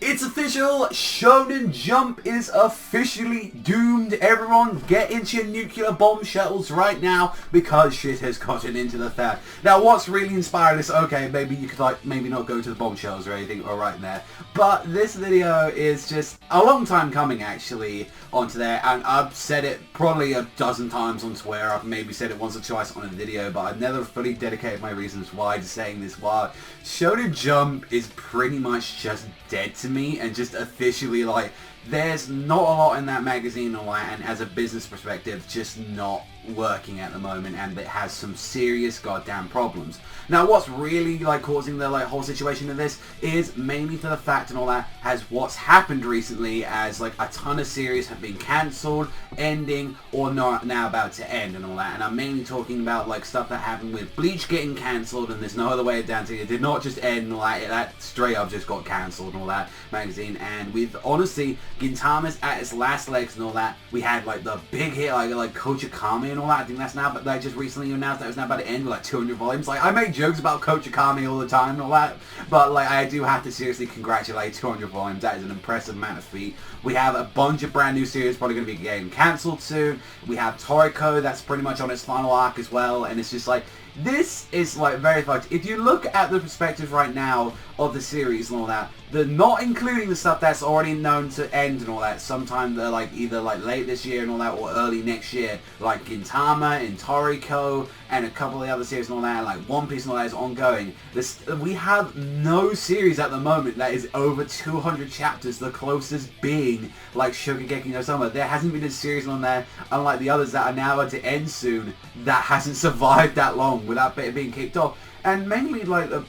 It's official, Shonen Jump is officially doomed. Everyone get into your nuclear bomb shuttles right now because shit has gotten into the fan. Now what's really inspired this, okay, maybe you could maybe not go to the bomb shells or anything or right there, but this video is just a long time coming actually onto there, and I've said it probably a dozen times on Twitter. I've maybe said it once or twice on a video, but I've never fully dedicated my reasons why to saying this. Why Shonen Jump is pretty much just dead to me, and just officially there's not a lot in that magazine and as a business perspective just not working at the moment, and it has some serious goddamn problems. Now what's really causing the whole situation of this is mainly to the fact and all that has what's happened recently, as a ton of series have been cancelled, ending, or not now about to end and all that. And I'm mainly talking about stuff that happened with Bleach getting cancelled, and there's no other way of dancing. It did not just end and all that, that straight up just got cancelled and all that magazine. And with honestly Gintama's at its last legs and all that, we had the big hit like Koutetsujou and all that. I think that's now, but they just recently announced that it was now about to end with 200 volumes. I make jokes about Koutetsujou all the time and all that, but I do have to seriously congratulate 200 volumes. That is an impressive amount of feat. We have a bunch of brand new series probably going to be getting cancelled soon. We have Toriko that's pretty much on its final arc as well, and it's just this is very fucked. If you look at the perspective right now of the series and all that, they're not including the stuff that's already known to end and all that sometime either late this year and all that or early next year, like Gintama and Toriko and a couple of the other series and all that, like One Piece and all that is ongoing. We have no series at the moment that is over 200 chapters, the closest being Shokugeki no Soma. There hasn't been a series on there, unlike the others that are now about to end soon, that hasn't survived that long without it being kicked off. And mainly the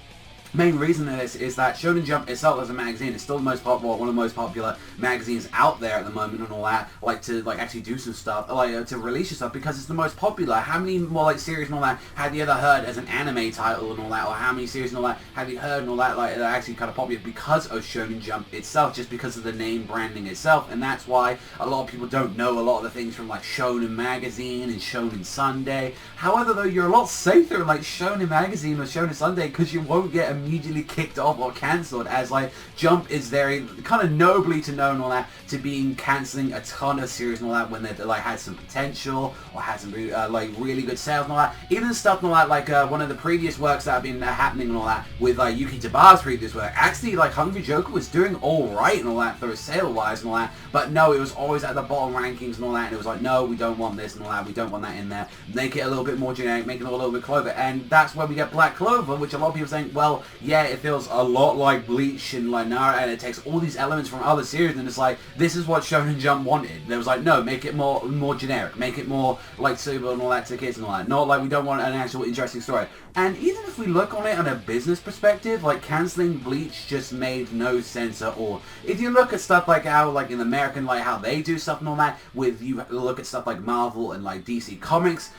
main reason of this is that Shonen Jump itself as a magazine is still the most popular, one of the most popular magazines out there at the moment and all that, to actually do some stuff, to release your stuff, because it's the most popular. How many more series and all that have you ever heard as an anime title and all that, or how many series and all that have you heard and all that that are actually kind of popular because of Shonen Jump itself, just because of the name branding itself? And that's why a lot of people don't know a lot of the things from Shonen Magazine and Shonen Sunday. However, though, you're a lot safer in Shonen Magazine or Shonen Sunday, because you won't get immediately kicked off or cancelled, as Jump is very kind of nobly to know and all that to being cancelling a ton of series and all that when they had some potential or had some really good sales and all that. Even stuff and all that one of the previous works that have been happening and all that with Yuki Taba's previous work, actually Hungry Joker was doing alright and all that for sale wise and all that, but no, it was always at the bottom rankings and all that, and it was no, we don't want this and all that, we don't want that in there, make it a little bit more generic, make it a little bit Clover. And that's where we get Black Clover, which a lot of people think, well, yeah, it feels a lot like Bleach and Naruto, and it takes all these elements from other series, and it's this is what Shonen Jump wanted. There was no, make it more generic, make it more Super and all that to kids and all that. Not we don't want an actual interesting story. And even if we look on it on a business perspective, cancelling Bleach just made no sense at all. If you look at stuff how in American how they do stuff and all that, with you look at stuff like Marvel and DC Comics,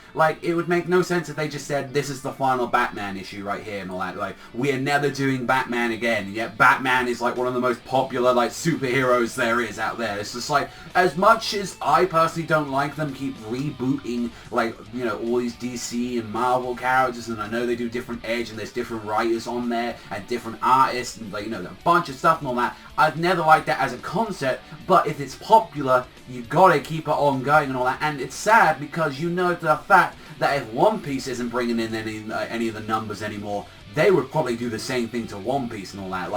it would make no sense if they just said this is the final Batman issue right here and all that. We are never doing Batman again, and yet Batman is one of the most popular superheroes there is out there. It's just as much as I personally don't like them keep rebooting all these DC and Marvel characters, and I know they do different edge and there's different writers on there and different artists and a bunch of stuff and all that, I've never liked that as a concept. But if it's popular, you gotta keep it on going and all that. And it's sad because the fact that if One Piece isn't bringing in any of the numbers anymore, they would probably do the same thing to One Piece and all that.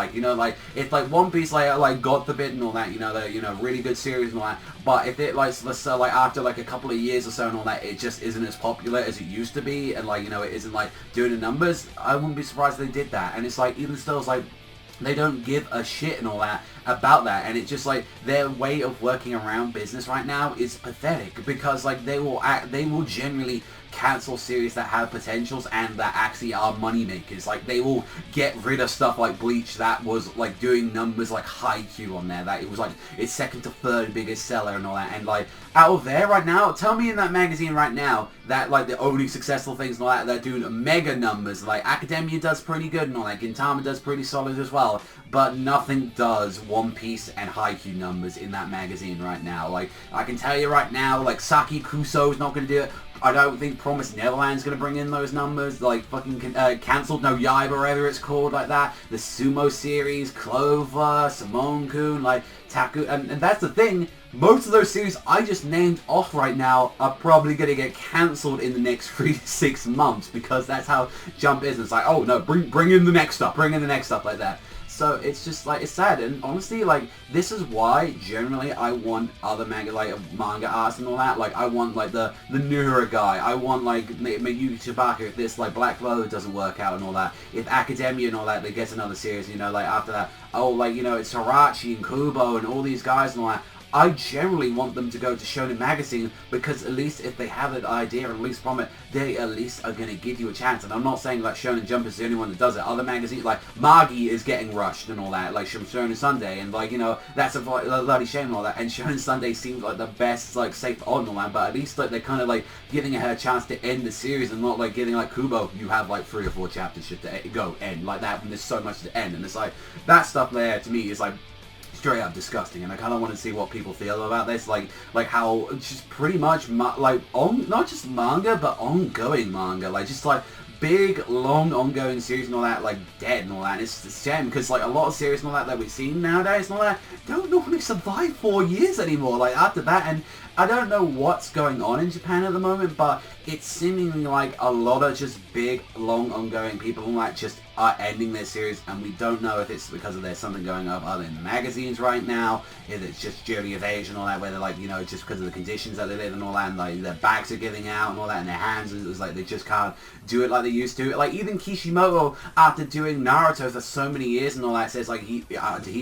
If One Piece got the bit and all that, the really good series and all that, but if it let's say after a couple of years or so and all that, it just isn't as popular as it used to be, and it isn't doing the numbers, I wouldn't be surprised if they did that. And it's even still it's they don't give a shit and all that about that, and it's just their way of working around business right now is pathetic, because they will generally cancel series that have potentials and that actually are money makers. They will get rid of stuff like Bleach that was doing numbers like Haikyu on there, that it was its second to third biggest seller and all that. And out of there right now, tell me in that magazine right now that the only successful things and all that, they're doing mega numbers. Academia does pretty good and all that, Gintama does pretty solid as well, but nothing does One Piece and Haikyu numbers in that magazine right now. I can tell you right now, Saki Kuso is not going to do it. I don't think Promised Neverland's gonna bring in those numbers. Like fucking cancelled No Yaiba, whatever it's called, like that. The Sumo series, Clover, Simone-kun, like Taku, and that's the thing. Most of those series I just named off right now are probably going to get cancelled in the next 3 to 6 months, because that's how Jump is. It's like, oh no, bring in the next stuff, like that. So it's just like, it's sad, and honestly, like, this is why generally I want other manga artists and all that. Like, I want like the Nura guy, I want like Mayuki Chibaka if this like Black Clover doesn't work out and all that. If Academia and all that, they get another series, you know, like after that, oh, like, you know, it's Harachi and Kubo and all these guys and all that. I generally want them to go to Shonen Magazine, because at least if they have an idea, and at least from it, they at least are going to give you a chance. And I'm not saying like Shonen Jump is the only one that does it. Other magazines, like Magi is getting rushed and all that, like Shonen Sunday, and like, you know, that's a bloody shame and all that. And Shonen Sunday seems like the best, like, safe on all that, but at least like they're kind of like giving her a chance to end the series, and not like giving like Kubo, you have like 3 or 4 chapters just to go end like that when there's so much to end. And it's like, that stuff there to me is like straight up disgusting, and I kind of want to see what people feel about this, like how it's just pretty much not just manga but ongoing manga, like just like big long ongoing series and all that, like dead and all that. And it's a shame, because like a lot of series and all that we've seen nowadays and all that don't normally survive 4 years anymore, like after that. And I don't know what's going on in Japan at the moment, but it's seemingly like a lot of just big, long, ongoing people and like just are ending their series, and we don't know if it's because of there's something going on other in the magazines right now, if it's just purely of age and all that, where they're like, you know, just because of the conditions that they live in and all that, and like their bags are giving out and all that, and their hands, it was like they just can't do it like they used to. Like even Kishimoto, after doing Naruto for so many years and all that, says like he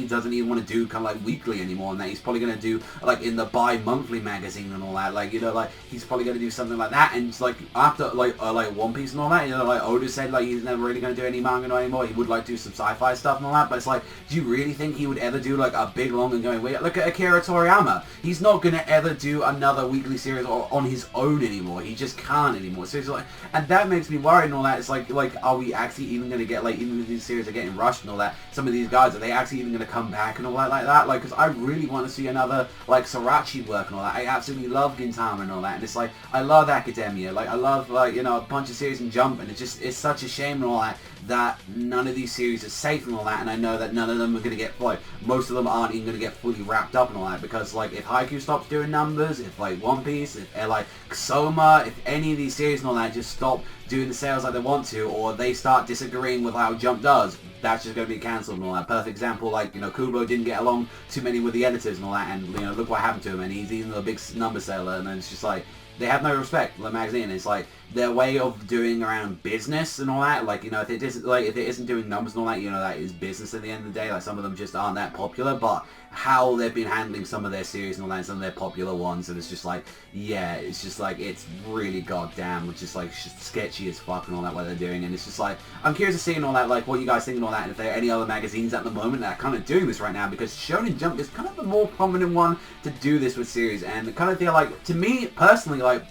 doesn't even want to do kind of like weekly anymore, and that he's probably going to do like in the bi-monthly magazine and all that, like, you know, like he's probably going to do something like that. And like after like One Piece and all that, you know, like Oda said like he's never really going to do any manga anymore. He would like to do some sci-fi stuff and all that, but it's like, do you really think he would ever do like a big long and going weird? Look at Akira Toriyama. He's not going to ever do another weekly series or on his own anymore. He just can't anymore. So it's like, and that makes me worried and all that. It's like are we actually even going to get, like, even if these series are getting rushed and all that, some of these guys, are they actually even going to come back and all that like that? Like, because I really want to see another like Sorachi work and all that. I absolutely love Gintama and all that, and it's like, I love Academia, like I love, like, you know, a bunch of series in Jump, and it's such a shame and all that none of these series are safe and all that. And I know that none of them are going to get, like, most of them aren't even going to get fully wrapped up and all that, because like if Haikyu stops doing numbers, if like One Piece, if like Soma, if any of these series and all that just stop doing the sales like they want to, or they start disagreeing with how Jump does, that's just going to be cancelled and all that. Perfect example, like, you know, Kubo didn't get along too many with the editors and all that, and, you know, look what happened to him, and he's even a big number seller, and then it's just like, they have no respect for the magazine. It's like their way of doing around business and all that, like, you know, if it isn't doing numbers and all that, you know, that is business at the end of the day. Like, some of them just aren't that popular, but how they've been handling some of their series and all that, and some of their popular ones, and it's just like, yeah, it's just like, it's really goddamn, which is like just sketchy as fuck and all that, what they're doing. And it's just like, I'm curious to see and all that, like what you guys think and all that, and if there are any other magazines at the moment that are kind of doing this right now, because Shonen Jump is kind of the more prominent one to do this with series. And the kind of thing, like, to me personally, like,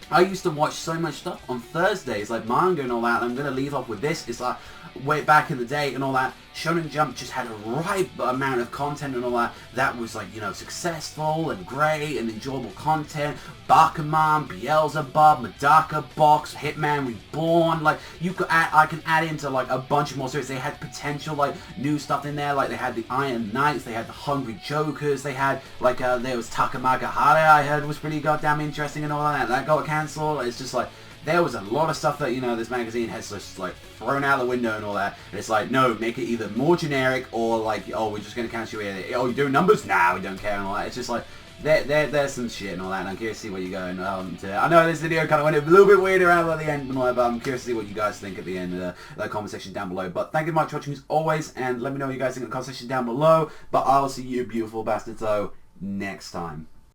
I used to watch so much stuff on Thursdays, like manga and all that, and I'm going to leave off with this. It's like, way back in the day and all that, Shonen Jump just had a ripe amount of content and all that was like, you know, successful and great and enjoyable content. Bakuman, Beelzebub, Medaka Box, Hitman Reborn, like, you could I can add into like a bunch of more series. They had potential, like, new stuff in there, like they had the Iron Knights, they had the Hungry Jokers, they had like there was Takamaka Hare, I heard was pretty goddamn interesting and all that got cancelled. It's just like, there was a lot of stuff that, you know, this magazine has just like thrown out the window and all that. And it's like, no, make it either more generic or like, oh, we're just going to cancel you. Oh, you're doing numbers? Nah, we don't care and all that. It's just like, there's some shit and all that. And I'm curious to see where you're going. I know this video kind of went a little bit weird around at the end and all that, but I'm curious to see what you guys think at the end of the comment section down below. But thank you very much for watching as always, and let me know what you guys think in the comment section down below. But I'll see you beautiful bastards though next time.